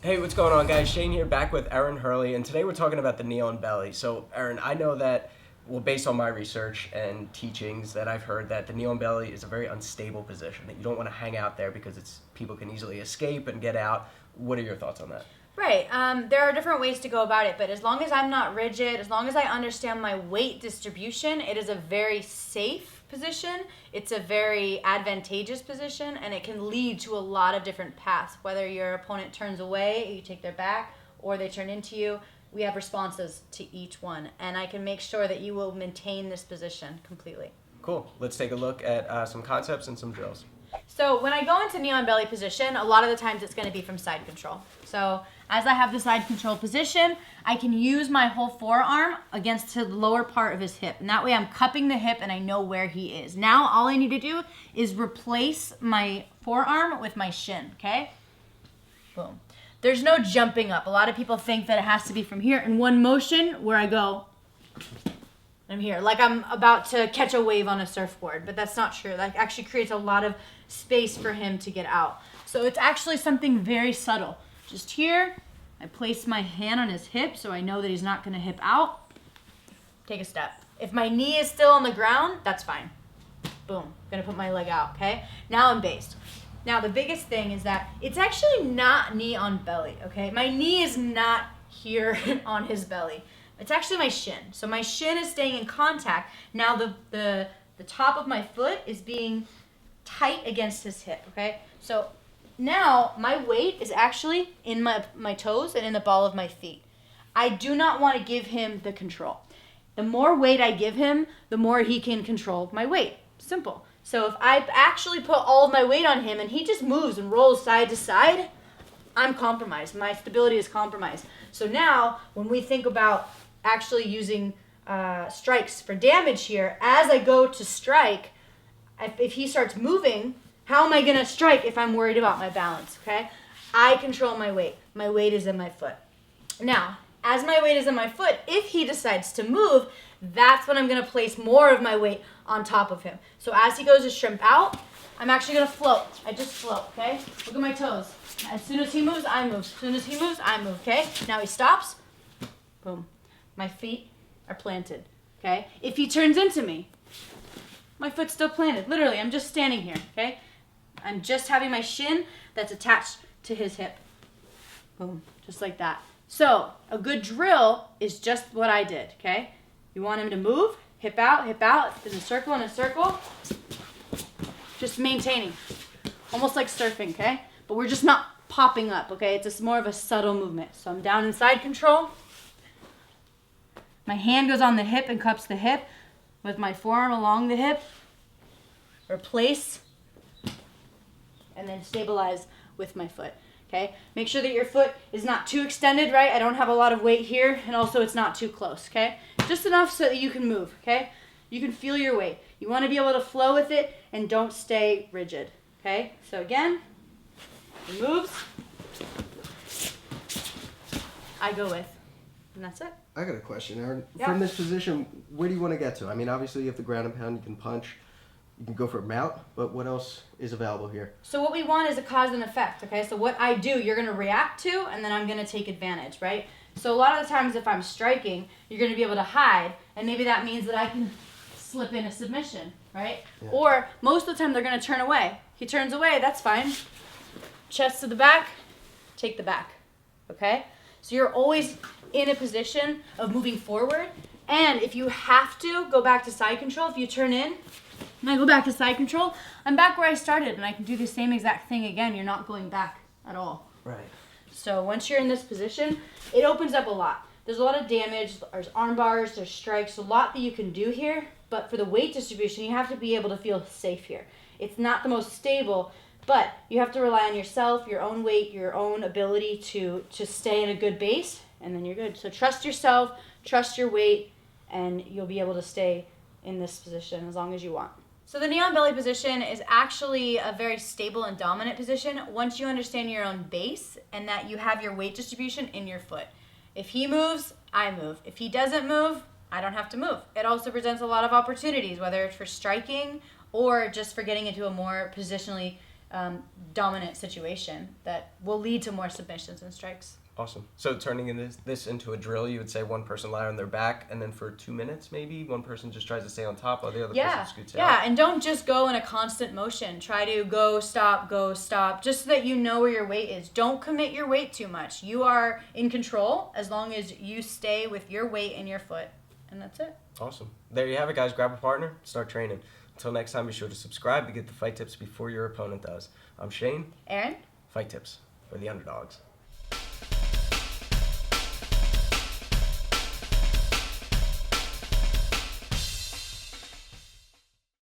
Hey, what's going on, guys? Shane here, back with Erin Herle, and today we're talking about the knee on belly. So, Erin, I know that, well, based on my research and teachings, that I've heard that the knee on belly is a very unstable position, that you don't want to hang out there because people can easily escape and get out. What are your thoughts on that? Right. There are different ways to go about it, but as long as I'm not rigid, as long as I understand my weight distribution, it is a very safe position. It's a very advantageous position, and it can lead to a lot of different paths. Whether your opponent turns away, you take their back, or they turn into you, we have responses to each one, and I can make sure that you will maintain this position completely. Cool. Let's take a look at some concepts and some drills. So when I go into knee on belly position, a lot of the times it's going to be from side control. So as I have the side control position, I can use my whole forearm against the lower part of his hip. And that way I'm cupping the hip and I know where he is. Now all I need to do is replace my forearm with my shin, okay? Boom. There's no jumping up. A lot of people think that it has to be from here in one motion where I go, I'm here, like I'm about to catch a wave on a surfboard, but that's not true. That actually creates a lot of space for him to get out. So it's actually something very subtle. Just here, I place my hand on his hip so I know that he's not going to hip out. Take a step. If my knee is still on the ground, that's fine. Boom, going to put my leg out, okay? Now I'm based. Now the biggest thing is that it's actually not knee on belly, okay? My knee is not here on his belly. It's actually my shin. So my shin is staying in contact. Now the top of my foot is being tight against his hip, okay? So now my weight is actually in my toes and in the ball of my feet. I do not want to give him the control. The more weight I give him, the more he can control my weight. Simple. So if I actually put all of my weight on him and he just moves and rolls side to side, I'm compromised. My stability is compromised. So now when we think about actually using strikes for damage here, as I go to strike, if he starts moving, how am I going to strike if I'm worried about my balance, okay? I control my weight. My weight is in my foot. Now, as my weight is in my foot, if he decides to move, that's when I'm going to place more of my weight on top of him. So as he goes to shrimp out, I'm actually going to float. I just float, okay? Look at my toes. As soon as he moves, I move. As soon as he moves, I move, okay? Now he stops. Boom. My feet are planted, okay? If he turns into me, my foot's still planted. Literally, I'm just standing here, okay? I'm just having my shin that's attached to his hip. Boom, just like that. So a good drill is just what I did, okay? You want him to move, hip out, in a circle, just maintaining. Almost like surfing, okay? But we're just not popping up, okay? It's just more of a subtle movement. So I'm down in side control. My hand goes on the hip and cups the hip with my forearm along the hip. Replace and then stabilize with my foot, okay? Make sure that your foot is not too extended, right? I don't have a lot of weight here, and also it's not too close, okay? Just enough so that you can move, okay? You can feel your weight. You want to be able to flow with it and don't stay rigid, okay? So again, he moves, I go with, and that's it. I got a question, Erin. Yeah. From this position, where do you want to get to? I mean, obviously you have the ground and pound, you can punch, you can go for a mount, but what else is available here? So what we want is a cause and effect, okay? So what I do, you're going to react to, and then I'm going to take advantage, right? So a lot of the times if I'm striking, you're going to be able to hide, and maybe that means that I can slip in a submission, right? Yeah. Or most of the time they're going to turn away. He turns away, that's fine. Chest to the back, take the back, okay? So you're always in a position of moving forward, and if you have to go back to side control, if you turn in, and I go back to side control, I'm back where I started, and I can do the same exact thing again. You're not going back at all. Right. So once you're in this position, it opens up a lot. There's a lot of damage. There's arm bars, there's strikes, a lot that you can do here, but for the weight distribution, you have to be able to feel safe here. It's not the most stable, but you have to rely on yourself, your own weight, your own ability to stay in a good base, and then you're good. So trust yourself, trust your weight, and you'll be able to stay in this position as long as you want. So the knee on belly position is actually a very stable and dominant position once you understand your own base and that you have your weight distribution in your foot. If he moves, I move. If he doesn't move, I don't have to move. It also presents a lot of opportunities, whether it's for striking or just for getting into a more positionally dominant situation that will lead to more submissions and strikes. Awesome. So turning this into a drill, you would say one person lie on their back, and then for 2 minutes maybe, one person just tries to stay on top while the other person scoots out. Yeah, and don't just go in a constant motion. Try to go, stop, just so that you know where your weight is. Don't commit your weight too much. You are in control as long as you stay with your weight and your foot, and that's it. Awesome. There you have it, guys. Grab a partner, start training. Until next time, be sure to subscribe to get the fight tips before your opponent does. I'm Shane. Erin. Fight tips for the underdogs.